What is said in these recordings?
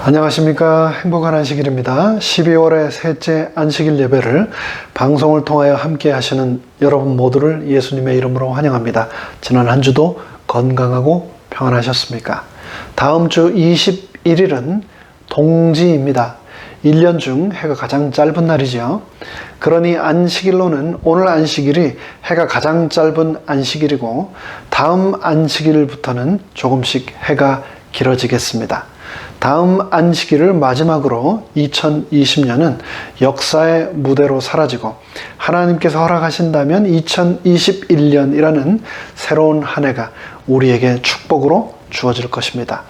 안녕하십니까. 행복한 안식일입니다. 12월의 셋째 안식일 예배를 방송을 통하여 함께 하시는 여러분 모두를 예수님의 이름으로 환영합니다. 지난 한 주도 건강하고 평안하셨습니까? 다음 주 21일은 동지입니다. 1년 중 해가 가장 짧은 날이죠. 그러니 안식일로는 오늘 안식일이 해가 가장 짧은 안식일이고 다음 안식일부터는 조금씩 해가 길어지겠습니다. 다음 안식일을 마지막으로 2020년은 역사의 무대로 사라지고 하나님께서 허락하신다면 2021년이라는 새로운 한 해가 우리에게 축복으로 주어질 것입니다.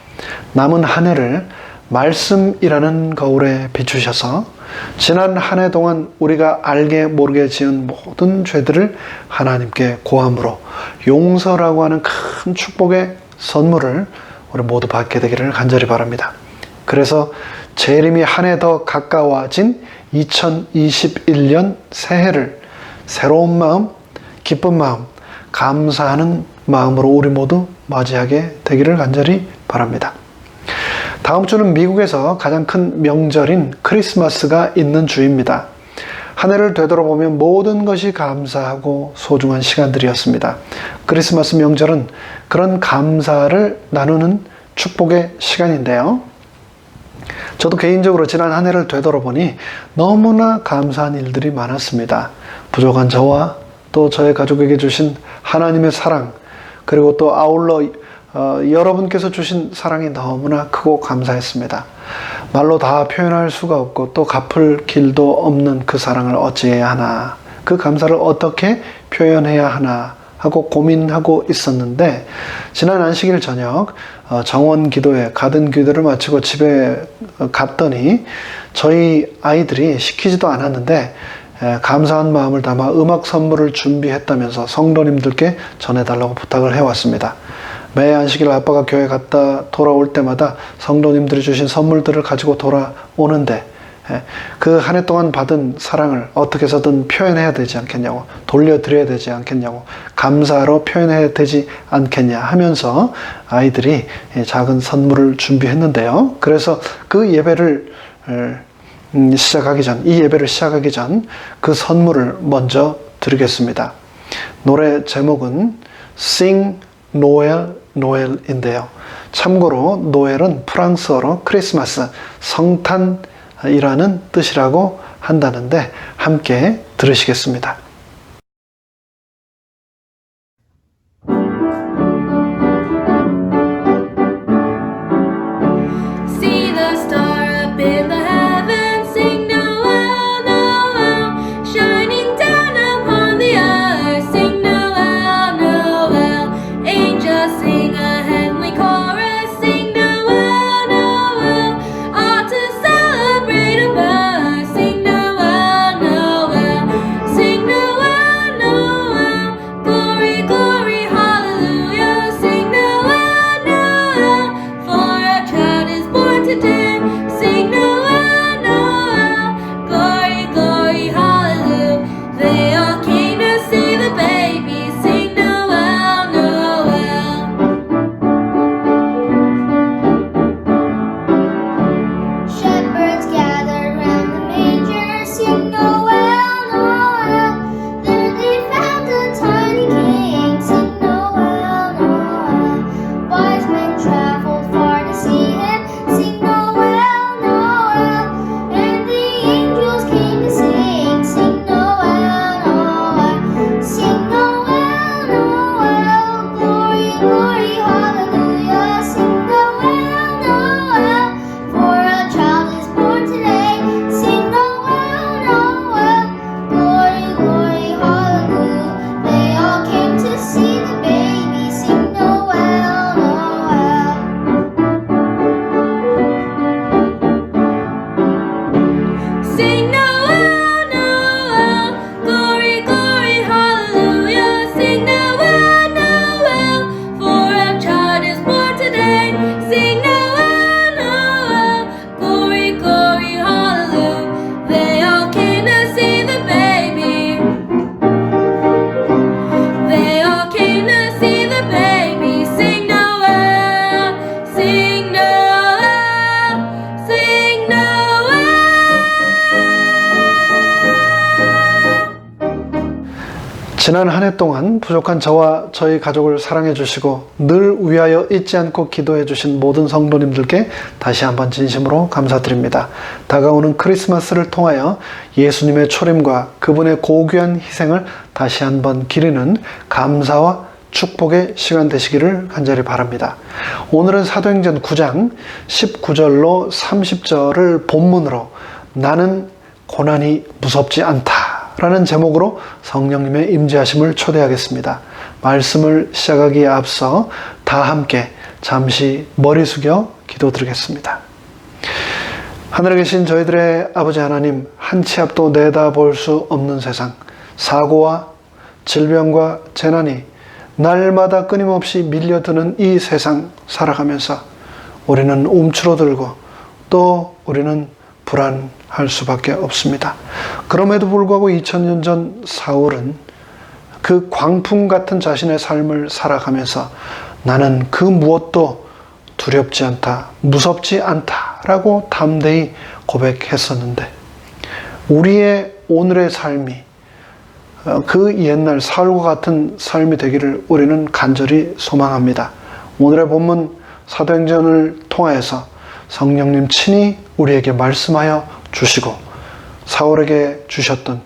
남은 한 해를 말씀이라는 거울에 비추셔서 지난 한 해 동안 우리가 알게 모르게 지은 모든 죄들을 하나님께 고함으로 용서라고 하는 큰 축복의 선물을 우리 모두 받게 되기를 간절히 바랍니다. 그래서 재림이 한 해 더 가까워진 2021년 새해를 새로운 마음, 기쁜 마음, 감사하는 마음으로 우리 모두 맞이하게 되기를 간절히 바랍니다. 다음 주는 미국에서 가장 큰 명절인 크리스마스가 있는 주입니다. 한 해를 되돌아보면 모든 것이 감사하고 소중한 시간들이었습니다. 크리스마스 명절은 그런 감사를 나누는 축복의 시간인데요. 저도 개인적으로 지난 한 해를 되돌아보니 너무나 감사한 일들이 많았습니다. 부족한 저와 또 저의 가족에게 주신 하나님의 사랑, 그리고 또 아울러 여러분께서 주신 사랑이 너무나 크고 감사했습니다. 말로 다 표현할 수가 없고 또 갚을 길도 없는 그 사랑을 어찌해야 하나, 그 감사를 어떻게 표현해야 하나 하고 고민하고 있었는데, 지난 안식일 저녁 정원 기도회, 가든 기도를 마치고 집에 갔더니 저희 아이들이 시키지도 않았는데 감사한 마음을 담아 음악 선물을 준비했다면서 성도님들께 전해달라고 부탁을 해왔습니다. 매 안식일 아빠가 교회 갔다 돌아올 때마다 성도님들이 주신 선물들을 가지고 돌아오는데 그 한 해 동안 받은 사랑을 어떻게 해서든 표현해야 되지 않겠냐고, 돌려드려야 되지 않겠냐고, 감사로 표현해야 되지 않겠냐 하면서 아이들이 작은 선물을 준비했는데요. 그래서 그 예배를 시작하기 전, 이 예배를 시작하기 전 그 선물을 먼저 드리겠습니다. 노래 제목은 Sing Noel, Noel인데요. 참고로 노엘은 프랑스어로 크리스마스, 성탄이라는 뜻이라고 한다는데 함께 들으시겠습니다. See the star up in the heavens, sing Noel, Noel, shining down upon the earth, sing Noel, Noel, angels sing a heavenly chorus, sing Noel, Noel, all to celebrate a birth, sing Noel, Noel, sing Noel. 지난 한 해 동안 부족한 저와 저희 가족을 사랑해 주시고 늘 위하여 잊지 않고 기도해 주신 모든 성도님들께 다시 한번 진심으로 감사드립니다. 다가오는 크리스마스를 통하여 예수님의 초림과 그분의 고귀한 희생을 다시 한번 기리는 감사와 축복의 시간 되시기를 간절히 바랍니다. 오늘은 사도행전 9장 19절로 30절을 본문으로 나는 고난이 무섭지 않다 라는 제목으로 성령님의 임재하심을 초대하겠습니다. 말씀을 시작하기에 앞서 다 함께 잠시 머리 숙여 기도드리겠습니다. 하늘에 계신 저희들의 아버지 하나님, 한 치 앞도 내다볼 수 없는 세상, 사고와 질병과 재난이 날마다 끊임없이 밀려드는 이 세상 살아가면서 우리는 움츠러들고 또 우리는 불안할 수밖에 없습니다. 그럼에도 불구하고 2000년 전 사울은 그 광풍 같은 자신의 삶을 살아가면서 나는 그 무엇도 두렵지 않다, 무섭지 않다라고 담대히 고백했었는데 우리의 오늘의 삶이 그 옛날 사울과 같은 삶이 되기를 우리는 간절히 소망합니다. 오늘의 본문 사도행전을 통하여서 성령님 친히 우리에게 말씀하여 주시고 사울에게 주셨던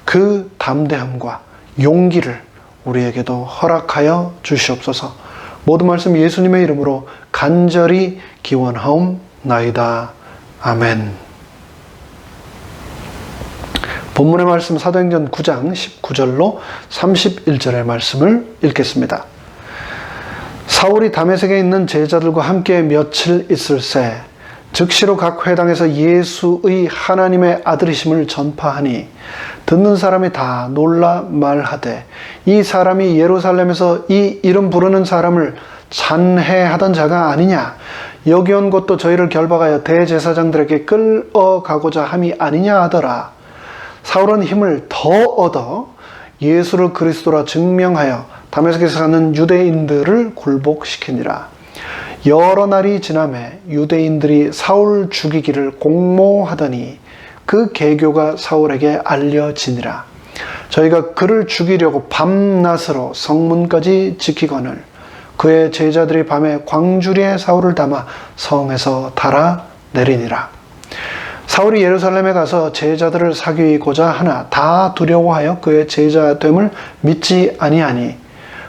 그 담대함과 용기를 우리에게도 허락하여 주시옵소서. 모든 말씀 예수님의 이름으로 간절히 기원하옵나이다. 아멘. 본문의 말씀 사도행전 9장 19절로 31절의 말씀을 읽겠습니다. 사울이 다메섹에 있는 제자들과 함께 며칠 있을새 즉시로 각 회당에서 예수의 하나님의 아들이심을 전파하니 듣는 사람이 다 놀라 말하되 이 사람이 예루살렘에서 이 이름 부르는 사람을 잔해하던 자가 아니냐, 여기 온 것도 저희를 결박하여 대제사장들에게 끌어가고자 함이 아니냐 하더라. 사울은 힘을 더 얻어 예수를 그리스도라 증명하여 다메섹에서 사는 유대인들을 굴복시키니라. 여러 날이 지나매 유대인들이 사울 죽이기를 공모하더니 그 계교가 사울에게 알려지니라. 저희가 그를 죽이려고 밤낮으로 성문까지 지키거늘 그의 제자들이 밤에 광주리에 사울을 담아 성에서 달아 내리니라. 사울이 예루살렘에 가서 제자들을 사귀고자 하나 다 두려워하여 그의 제자됨을 믿지 아니하니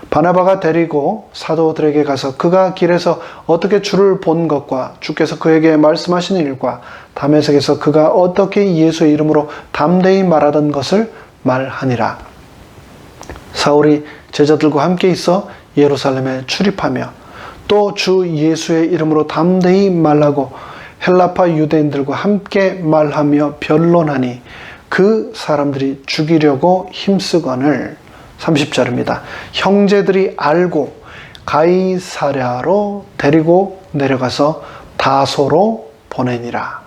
바나바가 데리고 사도들에게 가서 그가 길에서 어떻게 주를 본 것과 주께서 그에게 말씀하신 일과 다메섹에서 그가 어떻게 예수의 이름으로 담대히 말하던 것을 말하니라. 사울이 제자들과 함께 있어 예루살렘에 출입하며 또 주 예수의 이름으로 담대히 말하고 헬라파 유대인들과 함께 말하며 변론하니 그 사람들이 죽이려고 힘쓰거늘 30절입니다. 형제들이 알고 가이사랴로 데리고 내려가서 다소로 보내니라.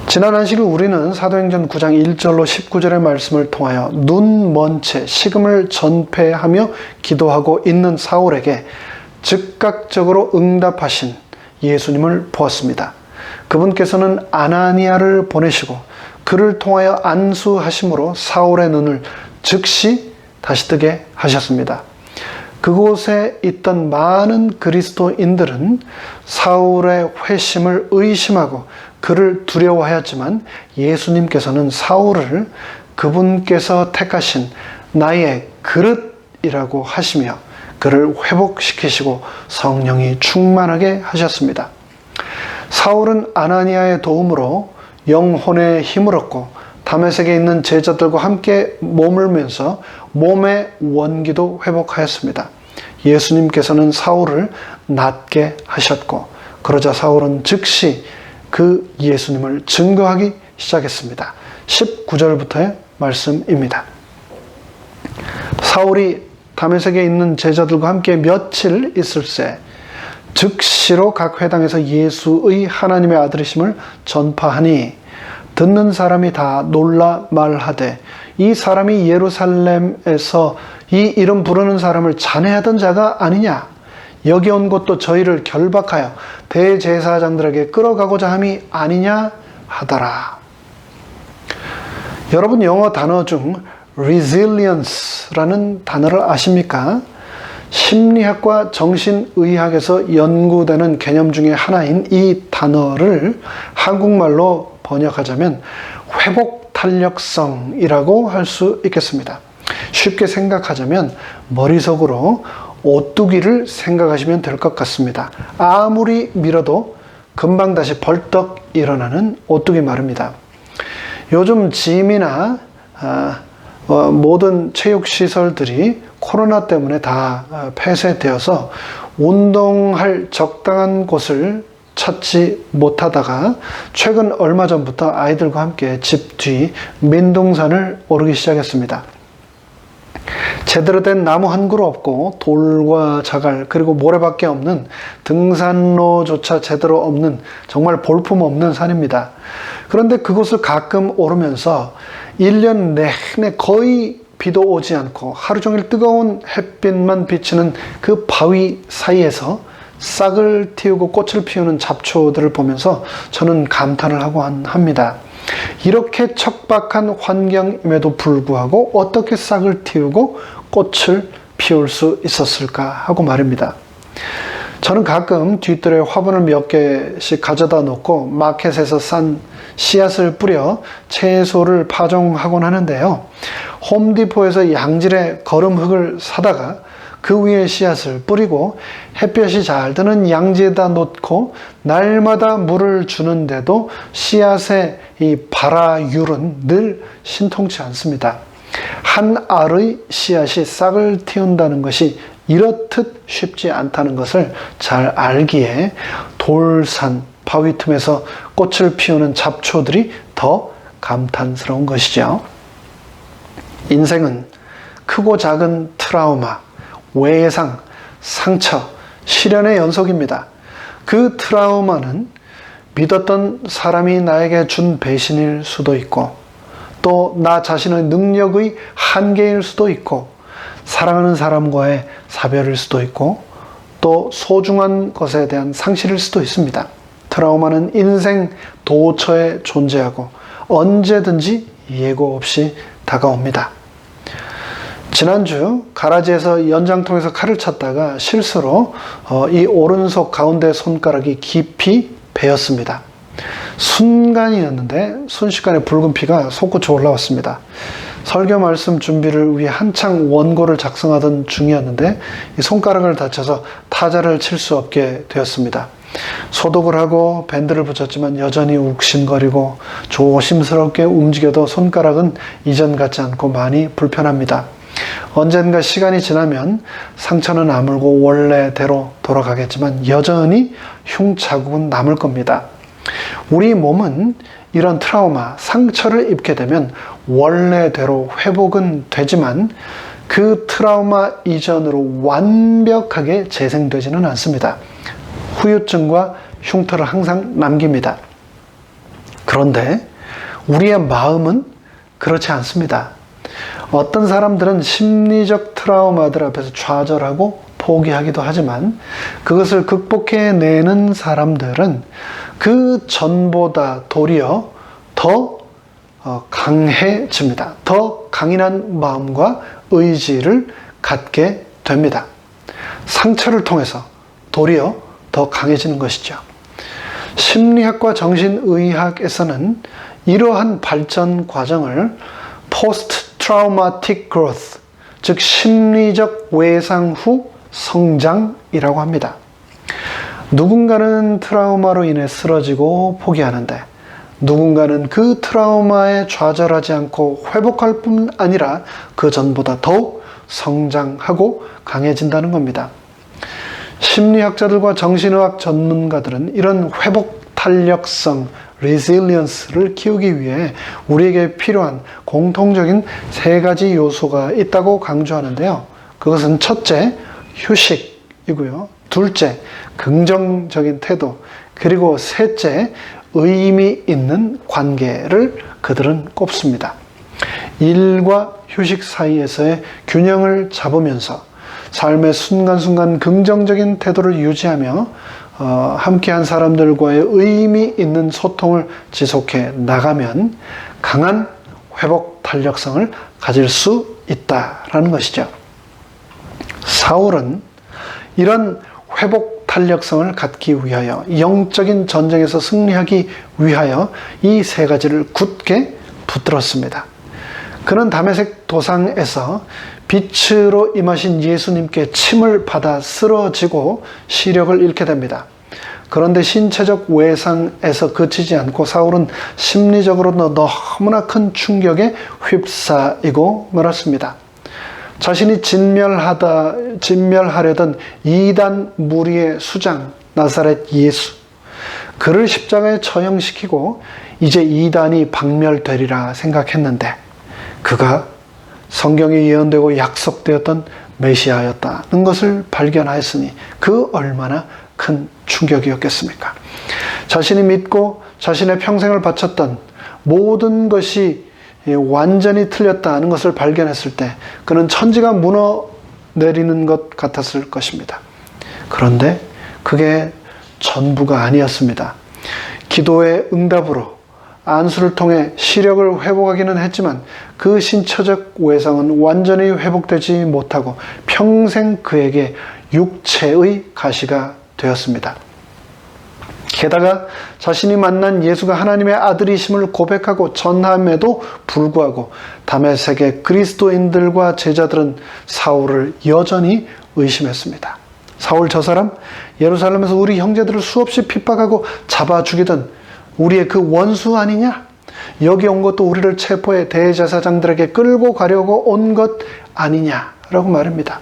지난 안식일 우리는 사도행전 9장 1절로 19절의 말씀을 통하여 눈 먼 채 식음을 전폐하며 기도하고 있는 사울에게 즉각적으로 응답하신 예수님을 보았습니다. 그분께서는 아나니아를 보내시고 그를 통하여 안수하심으로 사울의 눈을 즉시 다시 뜨게 하셨습니다. 그곳에 있던 많은 그리스도인들은 사울의 회심을 의심하고 그를 두려워하였지만 예수님께서는 사울을 그분께서 택하신 나의 그릇이라고 하시며 그를 회복시키시고 성령이 충만하게 하셨습니다. 사울은 아나니아의 도움으로 영혼의 힘을 얻고 다메섹에 있는 제자들과 함께 머물면서 몸의 원기도 회복하였습니다. 예수님께서는 사울을 낫게 하셨고 그러자 사울은 즉시 그 예수님을 증거하기 시작했습니다. 19절부터의 말씀입니다. 사울이 다메섹에 있는 제자들과 함께 며칠 있을새 즉시로 각 회당에서 예수의 하나님의 아들이심을 전파하니 듣는 사람이 다 놀라 말하되 이 사람이 예루살렘에서 이 이름 부르는 사람을 잔해하던 자가 아니냐, 여기 온 것도 저희를 결박하여 대제사장들에게 끌어가고자 함이 아니냐 하더라. 여러분, 영어 단어 중 resilience라는 단어를 아십니까? 심리학과 정신의학에서 연구되는 개념 중에 하나인 이 단어를 한국말로 번역하자면 회복 탄력성이라고 할 수 있겠습니다. 쉽게 생각하자면 머릿속으로 오뚜기를 생각하시면 될 것 같습니다. 아무리 밀어도 금방 다시 벌떡 일어나는 오뚜기 말입니다. 요즘 짐이나 모든 체육시설들이 코로나 때문에 다 폐쇄되어서 운동할 적당한 곳을 찾지 못하다가 최근 얼마 전부터 아이들과 함께 집 뒤 민둥산을 오르기 시작했습니다. 제대로 된 나무 한 그루 없고 돌과 자갈 그리고 모래밖에 없는 등산로조차 제대로 없는 정말 볼품없는 산입니다. 그런데 그곳을 가끔 오르면서 1년 내내 거의 비도 오지 않고 하루 종일 뜨거운 햇빛만 비치는 그 바위 사이에서 싹을 틔우고 꽃을 피우는 잡초들을 보면서 저는 감탄을 하고 합니다. 이렇게 척박한 환경임에도 불구하고 어떻게 싹을 틔우고 꽃을 피울 수 있었을까 하고 말입니다. 저는 가끔 뒷뜰에 화분을 몇 개씩 가져다 놓고 마켓에서 산 씨앗을 뿌려 채소를 파종하곤 하는데요. 홈디포에서 양질의 거름흙을 사다가 그 위에 씨앗을 뿌리고 햇볕이 잘 드는 양지에다 놓고 날마다 물을 주는데도 씨앗의 이 발화율은 늘 신통치 않습니다. 한 알의 씨앗이 싹을 틔운다는 것이 이렇듯 쉽지 않다는 것을 잘 알기에 돌산, 바위 틈에서 꽃을 피우는 잡초들이 더 감탄스러운 것이죠. 인생은 크고 작은 트라우마, 외상, 상처, 시련의 연속입니다. 그 트라우마는 믿었던 사람이 나에게 준 배신일 수도 있고 또 나 자신의 능력의 한계일 수도 있고 사랑하는 사람과의 사별일 수도 있고 또 소중한 것에 대한 상실일 수도 있습니다. 트라우마는 인생 도처에 존재하고 언제든지 예고 없이 다가옵니다. 지난주 가라지에서 연장통에서 칼을 찼다가 실수로 이 오른손 가운데 손가락이 깊이 베었습니다. 순간이었는데 순식간에 붉은 피가 솟구쳐 올라왔습니다. 설교 말씀 준비를 위해 한창 원고를 작성하던 중이었는데 이 손가락을 다쳐서 타자를 칠 수 없게 되었습니다. 소독을 하고 밴드를 붙였지만 여전히 욱신거리고 조심스럽게 움직여도 손가락은 이전 같지 않고 많이 불편합니다. 언젠가 시간이 지나면 상처는 아물고 원래대로 돌아가겠지만 여전히 흉자국은 남을 겁니다. 우리 몸은 이런 트라우마, 상처를 입게 되면 원래대로 회복은 되지만 그 트라우마 이전으로 완벽하게 재생되지는 않습니다. 후유증과 흉터를 항상 남깁니다. 그런데 우리의 마음은 그렇지 않습니다. 어떤 사람들은 심리적 트라우마들 앞에서 좌절하고 포기하기도 하지만 그것을 극복해내는 사람들은 그 전보다 도리어 더 강해집니다. 더 강인한 마음과 의지를 갖게 됩니다. 상처를 통해서 도리어 더 강해지는 것이죠. 심리학과 정신의학에서는 이러한 발전 과정을 Post Traumatic Growth, 즉 심리적 외상 후 성장이라고 합니다. 누군가는 트라우마로 인해 쓰러지고 포기하는데 누군가는 그 트라우마에 좌절하지 않고 회복할 뿐 아니라 그 전보다 더욱 성장하고 강해진다는 겁니다. 심리학자들과 정신의학 전문가들은 이런 회복 탄력성, resilience를 키우기 위해 우리에게 필요한 공통적인 3가지 요소가 있다고 강조하는데요. 그것은 첫째, 휴식이고요. 둘째, 긍정적인 태도. 그리고 셋째, 의미 있는 관계를 그들은 꼽습니다. 일과 휴식 사이에서의 균형을 잡으면서 삶의 순간순간 긍정적인 태도를 유지하며 함께한 사람들과의 의미 있는 소통을 지속해 나가면 강한 회복 탄력성을 가질 수 있다라는 것이죠. 사울은 이런 회복 탄력성을 갖기 위하여, 영적인 전쟁에서 승리하기 위하여 이 세 가지를 굳게 붙들었습니다. 그는 다메섹 도상에서 빛으로 임하신 예수님께 침을 받아 쓰러지고 시력을 잃게 됩니다. 그런데 신체적 외상에서 그치지 않고 사울은 심리적으로도 너무나 큰 충격에 휩싸이고 말았습니다. 자신이 진멸하려던 이단 무리의 수장 나사렛 예수, 그를 십자가에 처형시키고 이제 이단이 박멸되리라 생각했는데 그가 성경에 예언되고 약속되었던 메시아였다는 것을 발견하였으니 그 얼마나 큰 충격이었겠습니까? 자신이 믿고 자신의 평생을 바쳤던 모든 것이 완전히 틀렸다는 것을 발견했을 때 그는 천지가 무너내리는 것 같았을 것입니다. 그런데 그게 전부가 아니었습니다. 기도의 응답으로 안수를 통해 시력을 회복하기는 했지만 그 신체적 외상은 완전히 회복되지 못하고 평생 그에게 육체의 가시가 되었습니다. 게다가 자신이 만난 예수가 하나님의 아들이심을 고백하고 전함에도 불구하고 다메섹의 그리스도인들과 제자들은 사울을 여전히 의심했습니다. 사울 저 사람, 예루살렘에서 우리 형제들을 수없이 핍박하고 잡아 죽이던 우리의 그 원수 아니냐? 여기 온 것도 우리를 체포해 대제사장들에게 끌고 가려고 온 것 아니냐라고 말합니다.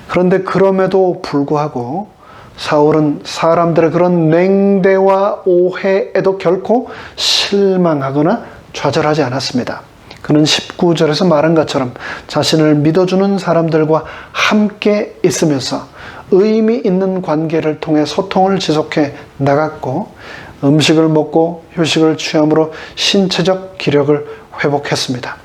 그런데 그럼에도 불구하고 사울은 사람들의 그런 냉대와 오해에도 결코 실망하거나 좌절하지 않았습니다. 그는 19절에서 말한 것처럼 자신을 믿어주는 사람들과 함께 있으면서 의미 있는 관계를 통해 소통을 지속해 나갔고 음식을 먹고 휴식을 취함으로 신체적 기력을 회복했습니다.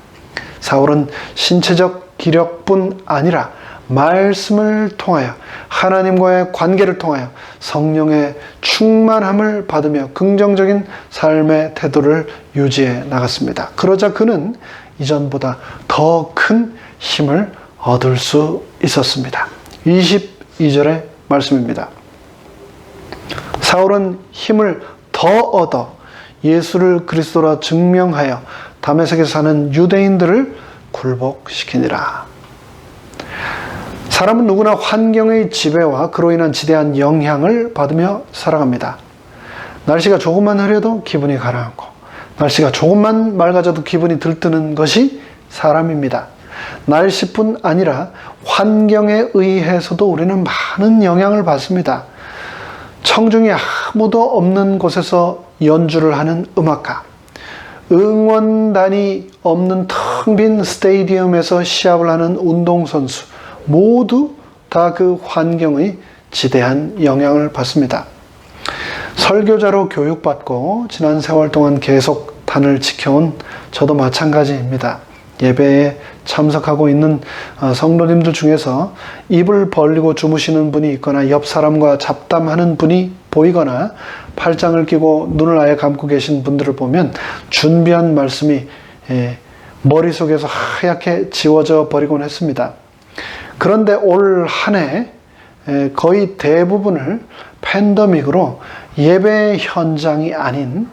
사울은 신체적 기력뿐 아니라 말씀을 통하여 하나님과의 관계를 통하여 성령의 충만함을 받으며 긍정적인 삶의 태도를 유지해 나갔습니다. 그러자 그는 이전보다 더 큰 힘을 얻을 수 있었습니다. 22절의 말씀입니다. 사울은 힘을 더 얻어 예수를 그리스도라 증명하여 다메섹에 사는 유대인들을 굴복시키니라. 사람은 누구나 환경의 지배와 그로 인한 지대한 영향을 받으며 살아갑니다. 날씨가 조금만 흐려도 기분이 가라앉고 날씨가 조금만 맑아져도 기분이 들뜨는 것이 사람입니다. 날씨뿐 아니라 환경에 의해서도 우리는 많은 영향을 받습니다. 청중이 아무도 없는 곳에서 연주를 하는 음악가, 응원단이 없는 텅 빈 스테디움에서 시합을 하는 운동선수, 모두 다 그 환경의 지대한 영향을 받습니다. 설교자로 교육받고 지난 세월 동안 계속 단을 지켜온 저도 마찬가지입니다. 예배에 참석하고 있는 성도님들 중에서 입을 벌리고 주무시는 분이 있거나 옆 사람과 잡담하는 분이 보이거나 팔짱을 끼고 눈을 아예 감고 계신 분들을 보면 준비한 말씀이 머릿속에서 하얗게 지워져 버리곤 했습니다. 그런데 올 한 해 거의 대부분을 팬데믹으로 예배 현장이 아닌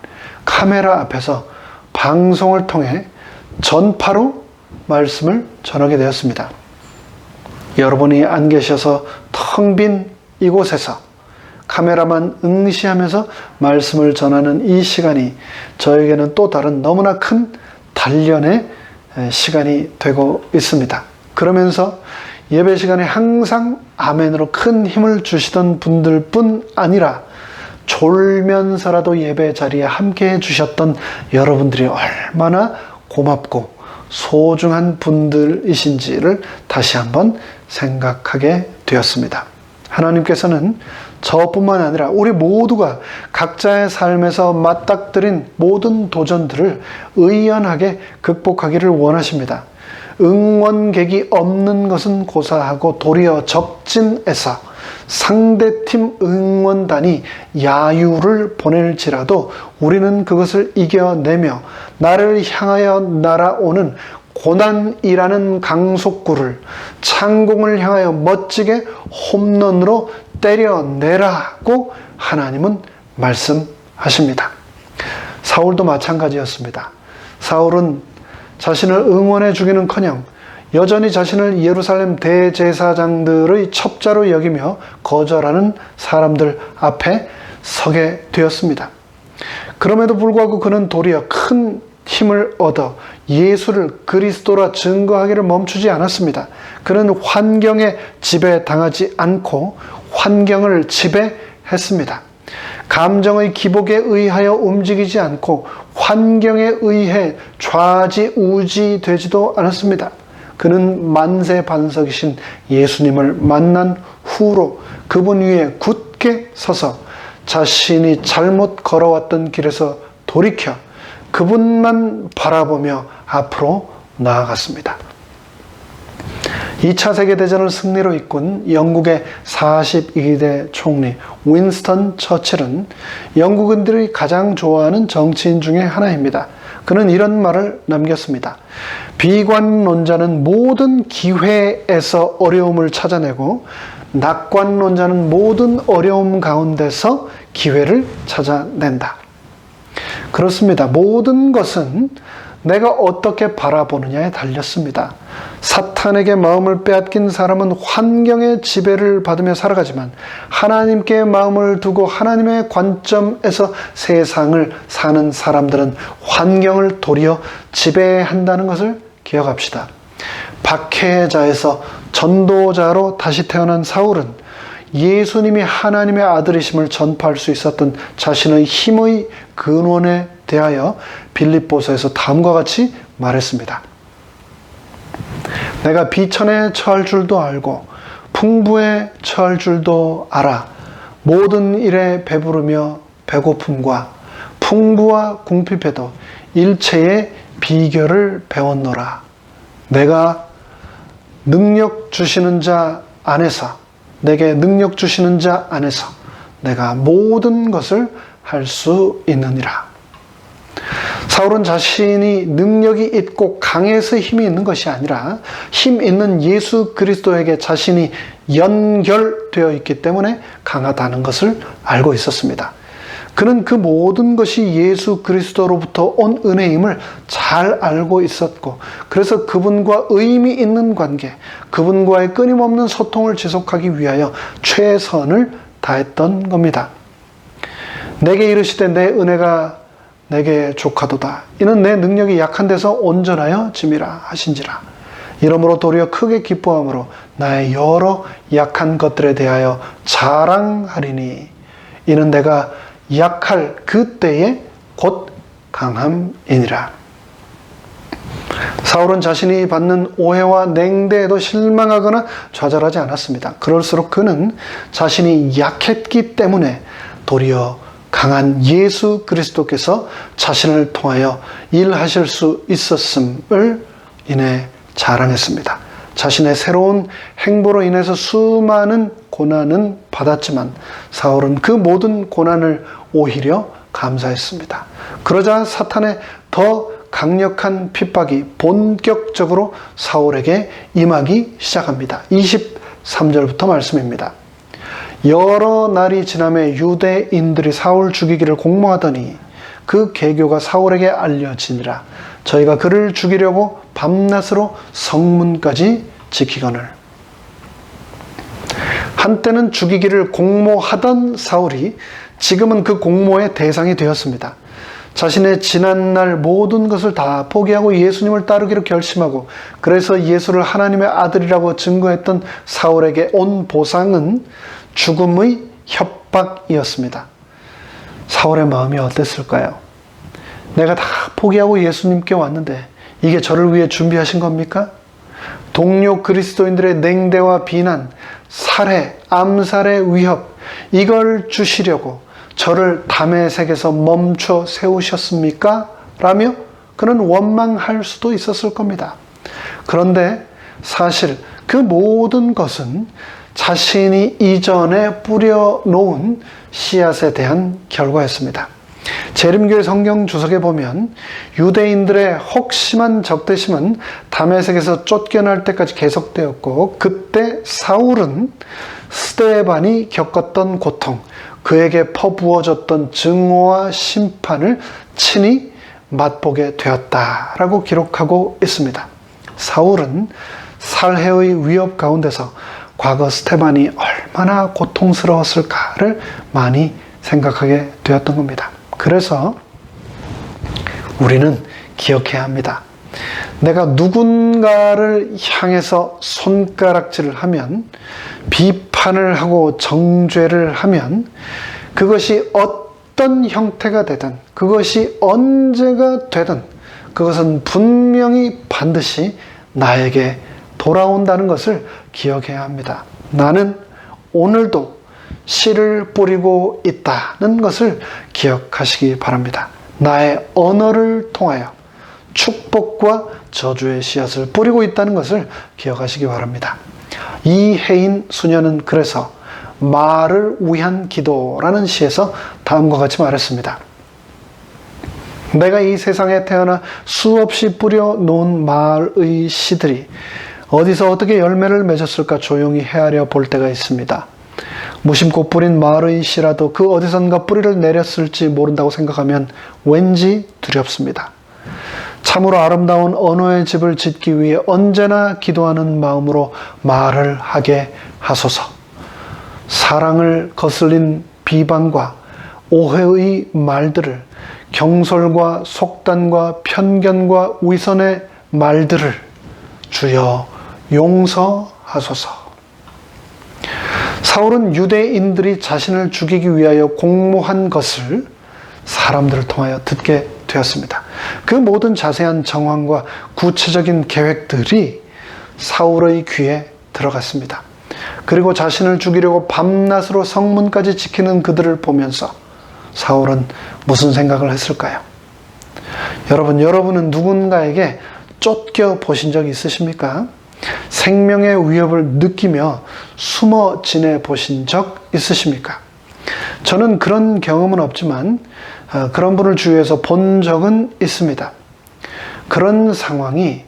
카메라 앞에서 방송을 통해 전파로 말씀을 전하게 되었습니다. 여러분이 안 계셔서 텅 빈 이곳에서 카메라만 응시하면서 말씀을 전하는 이 시간이 저에게는 또 다른 너무나 큰 단련의 시간이 되고 있습니다. 그러면서 예배 시간에 항상 아멘으로 큰 힘을 주시던 분들뿐 아니라 졸면서라도 예배 자리에 함께 해주셨던 여러분들이 얼마나 고맙고 소중한 분들이신지를 다시 한번 생각하게 되었습니다. 하나님께서는 저뿐만 아니라 우리 모두가 각자의 삶에서 맞닥뜨린 모든 도전들을 의연하게 극복하기를 원하십니다. 응원객이 없는 것은 고사하고 도리어 적진에서 상대팀 응원단이 야유를 보낼지라도 우리는 그것을 이겨내며 나를 향하여 날아오는 고난이라는 강속구를 창공을 향하여 멋지게 홈런으로 때려내라고 하나님은 말씀하십니다. 사울도 마찬가지였습니다. 사울은 자신을 응원해 주기는커녕 여전히 자신을 예루살렘 대제사장들의 첩자로 여기며 거절하는 사람들 앞에 서게 되었습니다. 그럼에도 불구하고 그는 도리어 큰 힘을 얻어 예수를 그리스도라 증거하기를 멈추지 않았습니다. 그는 환경에 지배당하지 않고 환경을 지배했습니다. 감정의 기복에 의하여 움직이지 않고 환경에 의해 좌지우지되지도 않았습니다. 그는 만세반석이신 예수님을 만난 후로 그분 위에 굳게 서서 자신이 잘못 걸어왔던 길에서 돌이켜 그분만 바라보며 앞으로 나아갔습니다. 2차 세계대전을 승리로 이끈 영국의 42대 총리 윈스턴 처칠은 영국인들이 가장 좋아하는 정치인 중에 하나입니다. 그는 이런 말을 남겼습니다. 비관론자는 모든 기회에서 어려움을 찾아내고 낙관론자는 모든 어려움 가운데서 기회를 찾아낸다. 그렇습니다. 모든 것은 내가 어떻게 바라보느냐에 달렸습니다. 사탄에게 마음을 빼앗긴 사람은 환경의 지배를 받으며 살아가지만 하나님께 마음을 두고 하나님의 관점에서 세상을 사는 사람들은 환경을 도리어 지배한다는 것을 기억합시다. 박해자에서 전도자로 다시 태어난 사울은 예수님이 하나님의 아들이심을 전파할 수 있었던 자신의 힘의 근원에 대하여 빌립보서에서 다음과 같이 말했습니다. 내가 비천에 처할 줄도 알고 풍부에 처할 줄도 알아. 모든 일에 배부르며 배고픔과 풍부와 궁핍에도 일체의 비결을 배웠노라. 내가 능력 주시는 자 안에서 내게 능력 주시는 자 안에서 내가 모든 것을 할 수 있느니라. 사울은 자신이 능력이 있고 강해서 힘이 있는 것이 아니라 힘 있는 예수 그리스도에게 자신이 연결되어 있기 때문에 강하다는 것을 알고 있었습니다. 그는 그 모든 것이 예수 그리스도로부터 온 은혜임을 잘 알고 있었고 그래서 그분과 의미 있는 관계, 그분과의 끊임없는 소통을 지속하기 위하여 최선을 다했던 겁니다. 내게 이르시되 내 은혜가 내게 족하도다. 이는 내 능력이 약한 데서 온전하여 짐이라 하신지라. 이러므로 도리어 크게 기뻐함으로 나의 여러 약한 것들에 대하여 자랑하리니 이는 내가 약할 그때에 곧 강함이니라. 사울은 자신이 받는 오해와 냉대에도 실망하거나 좌절하지 않았습니다. 그럴수록 그는 자신이 약했기 때문에 도리어 강한 예수 그리스도께서 자신을 통하여 일하실 수 있었음을 인해 자랑했습니다. 자신의 새로운 행보로 인해서 수많은 고난은 받았지만 사울은 그 모든 고난을 오히려 감사했습니다. 그러자 사탄의 더 강력한 핍박이 본격적으로 사울에게 임하기 시작합니다. 23절부터 말씀입니다. 여러 날이 지남에 유대인들이 사울 죽이기를 공모하더니 그 계교가 사울에게 알려지니라. 저희가 그를 죽이려고 밤낮으로 성문까지 지키거늘. 한때는 죽이기를 공모하던 사울이 지금은 그 공모의 대상이 되었습니다. 자신의 지난날 모든 것을 다 포기하고 예수님을 따르기로 결심하고 그래서 예수를 하나님의 아들이라고 증거했던 사울에게 온 보상은 죽음의 협박이었습니다. 사울의 마음이 어땠을까요? 내가 다 포기하고 예수님께 왔는데 이게 저를 위해 준비하신 겁니까? 동료 그리스도인들의 냉대와 비난, 살해, 암살의 위협, 이걸 주시려고 저를 담에색에서 멈춰 세우셨습니까? 라며 그는 원망할 수도 있었을 겁니다. 그런데 사실 그 모든 것은 자신이 이전에 뿌려놓은 씨앗에 대한 결과였습니다. 재림교회 성경 주석에 보면 유대인들의 혹심한 적대심은 다메섹에서 쫓겨날 때까지 계속되었고, 그때 사울은 스데반이 겪었던 고통, 그에게 퍼부어졌던 증오와 심판을 친히 맛보게 되었다라고 기록하고 있습니다. 사울은 살해의 위협 가운데서 과거 스데반이 얼마나 고통스러웠을까를 많이 생각하게 되었던 겁니다. 그래서 우리는 기억해야 합니다. 내가 누군가를 향해서 손가락질을 하면, 비판을 하고 정죄를 하면, 그것이 어떤 형태가 되든, 그것이 언제가 되든, 그것은 분명히 반드시 나에게 돌아온다는 것을 기억해야 합니다. 나는 오늘도 씨를 뿌리고 있다는 것을 기억하시기 바랍니다. 나의 언어를 통하여 축복과 저주의 씨앗을 뿌리고 있다는 것을 기억하시기 바랍니다. 이혜인 수녀는 그래서 말을 위한 기도라는 시에서 다음과 같이 말했습니다. 내가 이 세상에 태어나 수없이 뿌려놓은 말의 씨들이 어디서 어떻게 열매를 맺었을까 조용히 헤아려 볼 때가 있습니다. 무심코 뿌린 말의 씨라도 그 어디선가 뿌리를 내렸을지 모른다고 생각하면 왠지 두렵습니다. 참으로 아름다운 언어의 집을 짓기 위해 언제나 기도하는 마음으로 말을 하게 하소서. 사랑을 거슬린 비방과 오해의 말들을, 경솔과 속단과 편견과 위선의 말들을 주여 용서하소서. 사울은 유대인들이 자신을 죽이기 위하여 공모한 것을 사람들을 통하여 듣게 되었습니다. 그 모든 자세한 정황과 구체적인 계획들이 사울의 귀에 들어갔습니다. 그리고 자신을 죽이려고 밤낮으로 성문까지 지키는 그들을 보면서 사울은 무슨 생각을 했을까요? 여러분은 누군가에게 쫓겨 보신 적 있으십니까? 생명의 위협을 느끼며 숨어 지내 보신 적 있으십니까? 저는 그런 경험은 없지만 그런 분을 주위에서 본 적은 있습니다. 그런 상황이,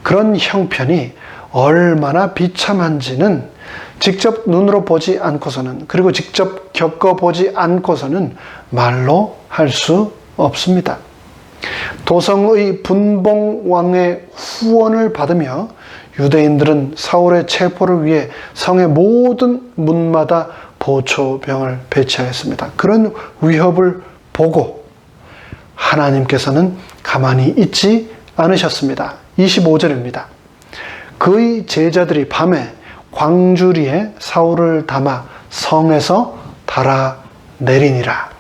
그런 형편이 얼마나 비참한지는 직접 눈으로 보지 않고서는, 그리고 직접 겪어보지 않고서는 말로 할 수 없습니다. 도성의 분봉왕의 후원을 받으며 유대인들은 사울의 체포를 위해 성의 모든 문마다 보초병을 배치하였습니다. 그런 위협을 보고 하나님께서는 가만히 있지 않으셨습니다. 25절입니다. 그의 제자들이 밤에 광주리에 사울을 담아 성에서 달아내리니라.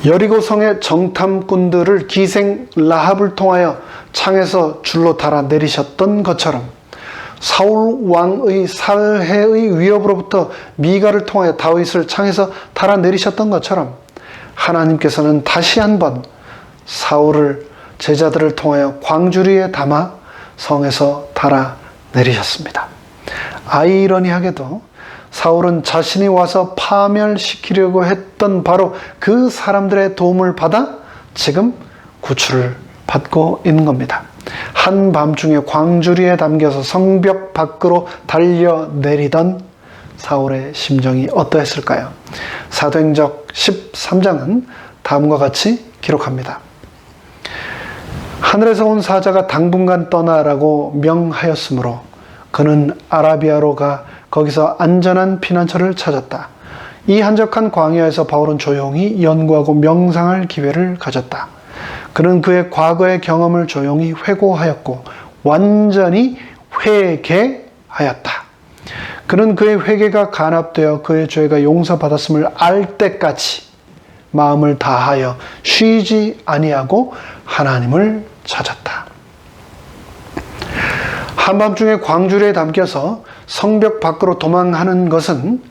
여리고 성의 정탐꾼들을 기생 라합을 통하여 창에서 줄로 달아내리셨던 것처럼, 사울 왕의 살해의 위협으로부터 미가를 통하여 다윗을 창에서 달아내리셨던 것처럼, 하나님께서는 다시 한번 사울을, 제자들을 통하여 광주리에 담아 성에서 달아내리셨습니다. 아이러니하게도 사울은 자신이 와서 파멸시키려고 했던 바로 그 사람들의 도움을 받아 지금 구출을 받고 있는 겁니다. 한밤중에 광주리에 담겨서 성벽 밖으로 달려내리던 사울의 심정이 어떠했을까요? 사도행적 13장은 다음과 같이 기록합니다. 하늘에서 온 사자가 당분간 떠나라고 명하였으므로 그는 아라비아로 가 거기서 안전한 피난처를 찾았다. 이 한적한 광야에서 바울은 조용히 연구하고 명상할 기회를 가졌다. 그는 그의 과거의 경험을 조용히 회고하였고 완전히 회개하였다. 그는 그의 회개가 간합되어 그의 죄가 용서받았음을 알 때까지 마음을 다하여 쉬지 아니하고 하나님을 찾았다. 한밤중에 광주리에 담겨서 성벽 밖으로 도망하는 것은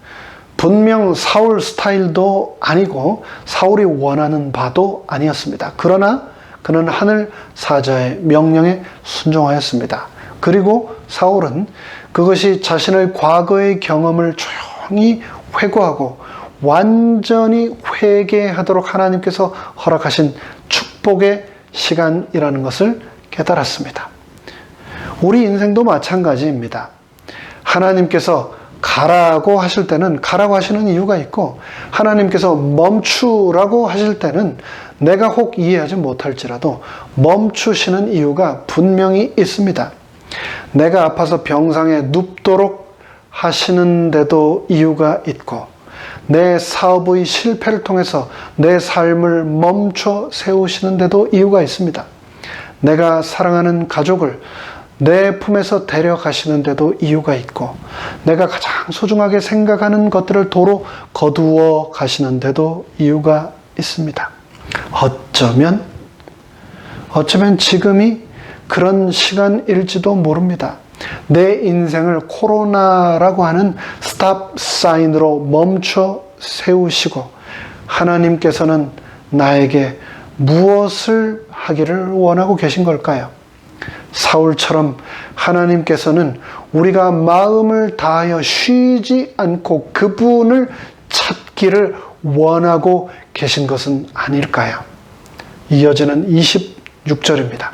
분명 사울 스타일도 아니고 사울이 원하는 바도 아니었습니다. 그러나 그는 하늘 사자의 명령에 순종하였습니다. 그리고 사울은 그것이 자신의 과거의 경험을 조용히 회고하고 완전히 회개하도록 하나님께서 허락하신 축복의 시간이라는 것을 깨달았습니다. 우리 인생도 마찬가지입니다. 하나님께서 가라고 하실 때는 가라고 하시는 이유가 있고, 하나님께서 멈추라고 하실 때는 내가 혹 이해하지 못할지라도 멈추시는 이유가 분명히 있습니다. 내가 아파서 병상에 눕도록 하시는데도 이유가 있고, 내 사업의 실패를 통해서 내 삶을 멈춰 세우시는데도 이유가 있습니다. 내가 사랑하는 가족을 내 품에서 데려가시는데도 이유가 있고, 내가 가장 소중하게 생각하는 것들을 도로 거두어 가시는데도 이유가 있습니다. 어쩌면 지금이 그런 시간일지도 모릅니다. 내 인생을 코로나라고 하는 스탑 사인으로 멈춰 세우시고, 하나님께서는 나에게 무엇을 하기를 원하고 계신 걸까요? 사울처럼 하나님께서는 우리가 마음을 다하여 쉬지 않고 그분을 찾기를 원하고 계신 것은 아닐까요? 이어지는 26절입니다.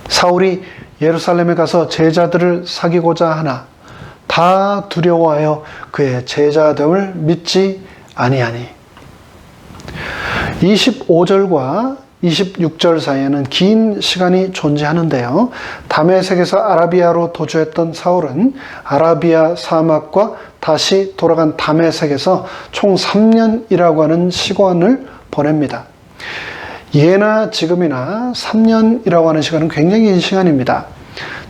사울이 예루살렘에 가서 제자들을 사귀고자 하나 다 두려워하여 그의 제자됨을 믿지 아니하니. 25절과 26절 사이에는 긴 시간이 존재하는데요. 다메섹에서 아라비아로 도주했던 사울은 아라비아 사막과 다시 돌아간 다메섹에서 총 3년이라고 하는 시간을 보냅니다. 예나 지금이나 3년이라고 하는 시간은 굉장히 긴 시간입니다.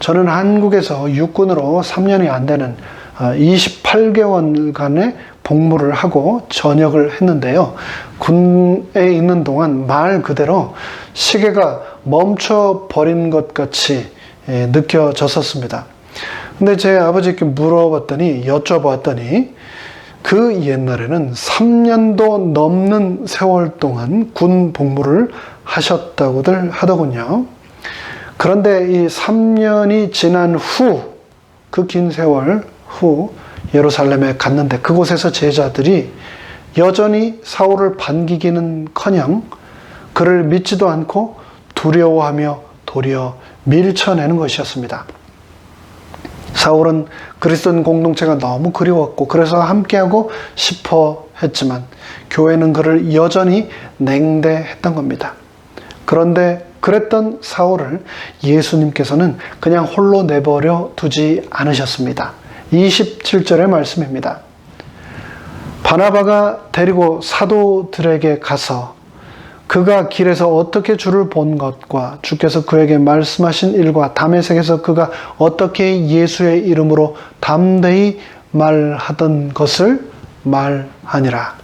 저는 한국에서 육군으로 3년이 안 되는 28개월간의 복무를 하고 전역을 했는데요. 군에 있는 동안 말 그대로 시계가 멈춰버린 것 같이 느껴졌었습니다. 근데 제 아버지께 여쭤봤더니 그 옛날에는 3년도 넘는 세월 동안 군 복무를 하셨다고들 하더군요. 그런데 이 3년이 지난 후, 그 긴 세월 후 예루살렘에 갔는데 그곳에서 제자들이 여전히 사울을 반기기는커녕 그를 믿지도 않고 두려워하며 도리어 밀쳐내는 것이었습니다. 사울은 그리스도인 공동체가 너무 그리웠고 그래서 함께하고 싶어 했지만 교회는 그를 여전히 냉대했던 겁니다. 그런데 그랬던 사울을 예수님께서는 그냥 홀로 내버려 두지 않으셨습니다. 27절의 말씀입니다. 바나바가 데리고 사도들에게 가서 그가 길에서 어떻게 주를 본 것과 주께서 그에게 말씀하신 일과 다메섹에서 그가 어떻게 예수의 이름으로 담대히 말하던 것을 말하니라.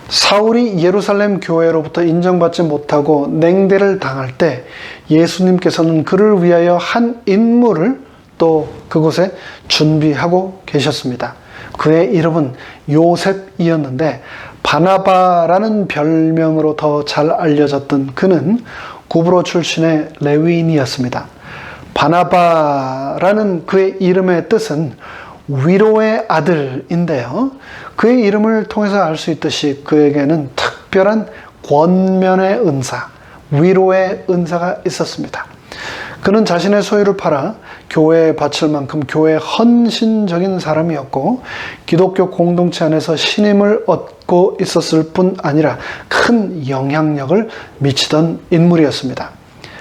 사울이 예루살렘 교회로부터 인정받지 못하고 냉대를 당할 때 예수님께서는 그를 위하여 한 인물을 또 그곳에 준비하고 계셨습니다. 그의 이름은 요셉이었는데 바나바라는 별명으로 더 잘 알려졌던 그는 구브로 출신의 레위인이었습니다. 바나바라는 그의 이름의 뜻은 위로의 아들인데요. 그의 이름을 통해서 알 수 있듯이 그에게는 특별한 권면의 은사, 위로의 은사가 있었습니다. 그는 자신의 소유를 팔아 교회에 바칠 만큼 교회에 헌신적인 사람이었고 기독교 공동체 안에서 신임을 얻고 있었을 뿐 아니라 큰 영향력을 미치던 인물이었습니다.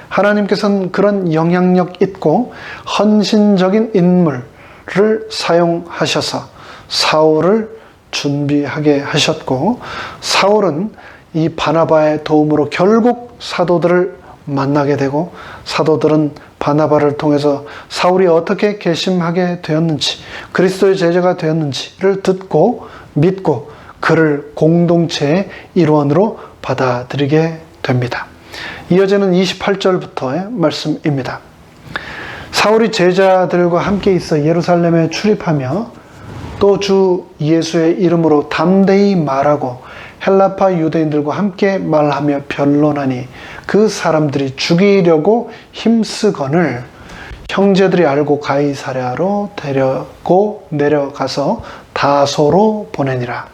하나님께서는 그런 영향력 있고 헌신적인 인물을 사용하셔서 사울을 준비하게 하셨고 사울은 이 바나바의 도움으로 결국 사도들을 만나게 되고 사도들은 바나바를 통해서 사울이 어떻게 결심하게 되었는지 그리스도의 제자가 되었는지를 듣고 믿고 그를 공동체의 일원으로 받아들이게 됩니다. 이어지는 28절부터의 말씀입니다. 사울이 제자들과 함께 있어 예루살렘에 출입하며 또 주 예수의 이름으로 담대히 말하고 헬라파 유대인들과 함께 말하며 변론하니 그 사람들이 죽이려고 힘쓰거늘 형제들이 알고 가이사랴로 데려고 내려가서 다소로 보내니라.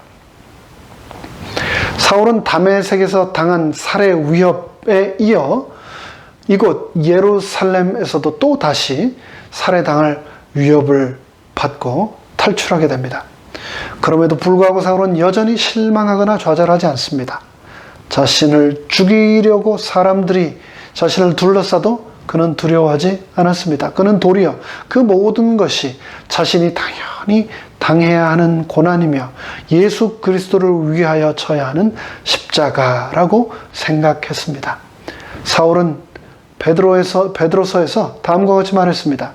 사울은 다메섹에서 당한 살해 위협에 이어 이곳 예루살렘에서도 또 다시 살해당할 위협을 받고 탈출하게 됩니다. 그럼에도 불구하고 사울은 여전히 실망하거나 좌절하지 않습니다. 자신을 죽이려고 사람들이 자신을 둘러싸도 그는 두려워하지 않았습니다. 그는 도리어 그 모든 것이 자신이 당연히 당해야 하는 고난이며 예수 그리스도를 위하여 쳐야 하는 십자가라고 생각했습니다. 사울은 베드로서에서 다음과 같이 말했습니다.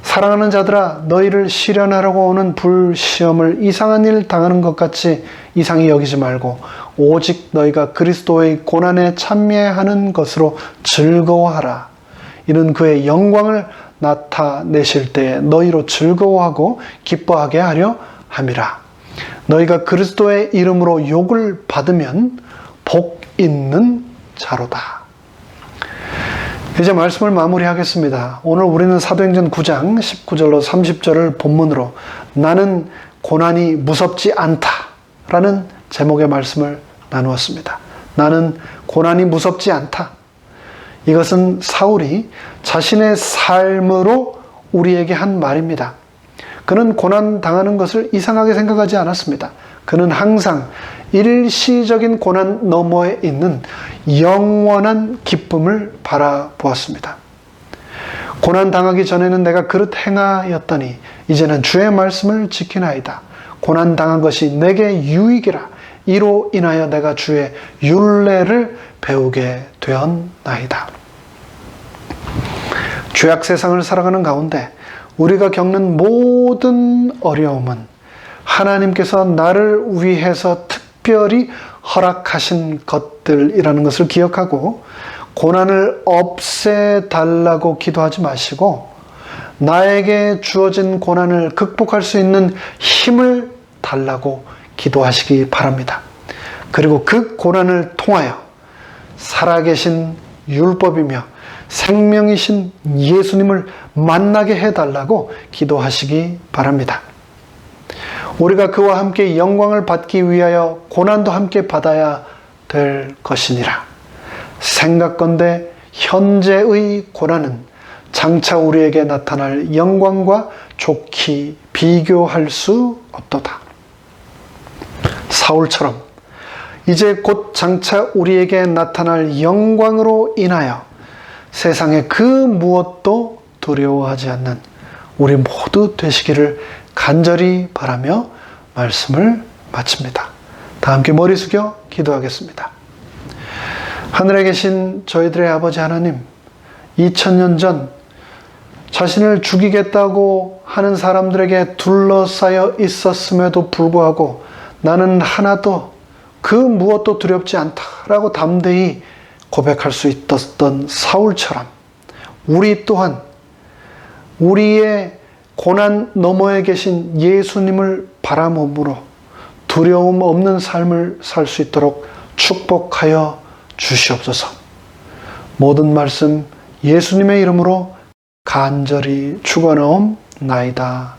사랑하는 자들아, 너희를 시련하려고 오는 불시험을 이상한 일 당하는 것 같이 이상히 여기지 말고 오직 너희가 그리스도의 고난에 참여하는 것으로 즐거워하라. 이는 그의 영광을 나타내실 때에 너희로 즐거워하고 기뻐하게 하려 함이라. 너희가 그리스도의 이름으로 욕을 받으면 복 있는 자로다. 이제 말씀을 마무리하겠습니다. 오늘 우리는 사도행전 9장 19절로 30절을 본문으로 나는 고난이 무섭지 않다 라는 제목의 말씀을 나누었습니다. 나는 고난이 무섭지 않다. 이것은 사울이 자신의 삶으로 우리에게 한 말입니다. 그는 고난 당하는 것을 이상하게 생각하지 않았습니다. 그는 항상 일시적인 고난 너머에 있는 영원한 기쁨을 바라보았습니다. 고난 당하기 전에는 내가 그릇 행하였더니 이제는 주의 말씀을 지키나이다. 고난 당한 것이 내게 유익이라. 이로 인하여 내가 주의 율례를 배우게 되었나이다. 죄악 세상을 살아가는 가운데 우리가 겪는 모든 어려움은 하나님께서 나를 위해서 특별히 허락하신 것들이라는 것을 기억하고 고난을 없애달라고 기도하지 마시고 나에게 주어진 고난을 극복할 수 있는 힘을 달라고 기도하시기 바랍니다. 그리고 그 고난을 통하여 살아계신 율법이며 생명이신 예수님을 만나게 해달라고 기도하시기 바랍니다. 우리가 그와 함께 영광을 받기 위하여 고난도 함께 받아야 될 것이니라. 생각건대 현재의 고난은 장차 우리에게 나타날 영광과 좋게 비교할 수 없도다. 사울처럼 이제 곧 장차 우리에게 나타날 영광으로 인하여 세상의 그 무엇도 두려워하지 않는 우리 모두 되시기를 간절히 바라며 말씀을 마칩니다. 다 함께 머리 숙여 기도하겠습니다. 하늘에 계신 저희들의 아버지 하나님, 2000년 전 자신을 죽이겠다고 하는 사람들에게 둘러싸여 있었음에도 불구하고 나는 하나도 그 무엇도 두렵지 않다라고 담대히 고백할 수 있었던 사울처럼 우리 또한 우리의 고난 너머에 계신 예수님을 바라봄으로 두려움 없는 삶을 살 수 있도록 축복하여 주시옵소서. 모든 말씀 예수님의 이름으로 간절히 축원하옵나이다.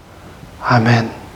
아멘.